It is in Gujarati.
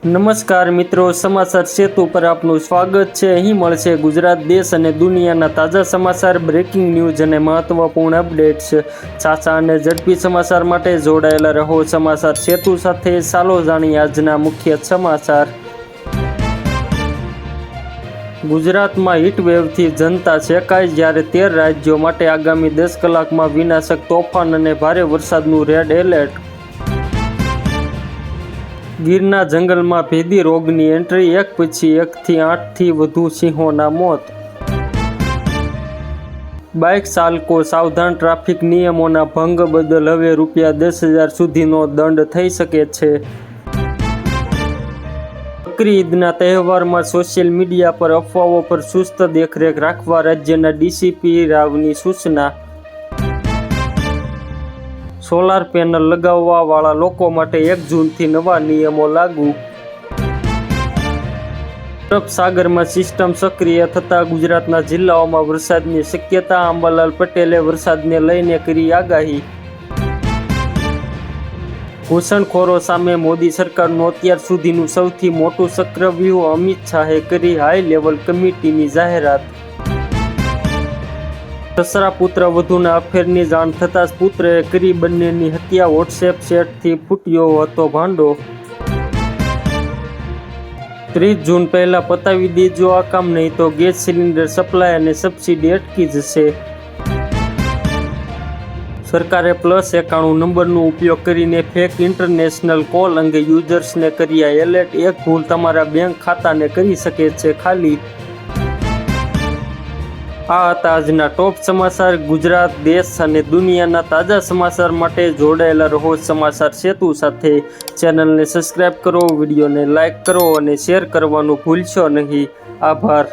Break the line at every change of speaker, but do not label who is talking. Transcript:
નમસ્કાર મિત્રો, સમાચાર સેતુ પર આપનું સ્વાગત છે। અહીં મળશે ગુજરાત, દેશ અને દુનિયાના તાજા સમાચાર, બ્રેકિંગ ન્યૂઝ અને મહત્વપૂર્ણ અપડેટ્સ। સાચા અને ઝડપી સમાચાર માટે જોડાયેલા રહો સમાચાર સેતુ સાથે। ચાલો જાણીએ આજના મુખ્ય સમાચાર। ગુજરાતમાં હીટવેવથી જનતા છેકાઈ, જ્યારે 13 રાજ્યો માટે આગામી 10 કલાકમાં વિનાશક તોફાન અને ભારે વરસાદનું રેડ એલર્ટ। ગીરના જંગલમાં ભેદી રોગની એન્ટ્રી, એક પછી એકથી 8થી વધુ સિંહોના મોત। બાઇક ચાલકો સાવધાન, ટ્રાફિક નિયમોના ભંગ બદલ હવે ₹10,000 સુધીનો દંડ થઈ શકે છે। બકરી ઈદના તહેવારમાં સોશિયલ મીડિયા પર અફવાઓ પર ચુસ્ત દેખરેખ રાખવા રાજ્યના ડીસીપી રાવની સૂચના। સોલાર પેનલ લગાવવાવાળા લોકો માટે 1 જૂનથી નવા નિયમો લાગુ। અરબ સાગરમાં સિસ્ટમ સક્રિય થતાં ગુજરાતના જિલ્લાઓમાં વરસાદની શક્યતા, અંબાલાલ પટેલે વરસાદને લઈને કરી આગાહી। ઘૂસણખોરો સામે મોદી સરકારનું અત્યાર સુધીનું સૌથી મોટું ચક્રવ્યૂહ, અમિત શાહે કરી હાઈ લેવલ કમિટીની જાહેરાત। સસરા પુત્ર વધુના અફેરની જાણ થતાં જ પુત્રએ કરી બંનેની હત્યા, વોટ્સએપ ચેટથી ફૂટ્યો હતો ભાંડો। 30 જૂન પહેલા પતાવી દેજો આ કામ, નહીં તો ગેસ સિલિન્ડર સપ્લાય અને સબસિડી અટકી જશે। સરકારે +91 નંબરનો ઉપયોગ કરીને ફેક ઇન્ટરનેશનલ કોલ અંગે યુઝર્સને કર્યા એલર્ટ, એક ભૂલ તમારા બેંક ખાતાને કરી શકે છે ખાલી। આ હતા આજના ટોપ સમાચાર। ગુજરાત, દેશ અને દુનિયાના તાજા સમાચાર માટે જોડાયેલા રહો સમાચાર સેતુ સાથે। ચેનલને સબસ્ક્રાઇબ કરો, વિડીયોને લાઇક કરો અને શેર કરવાનું ભૂલશો નહીં। આભાર।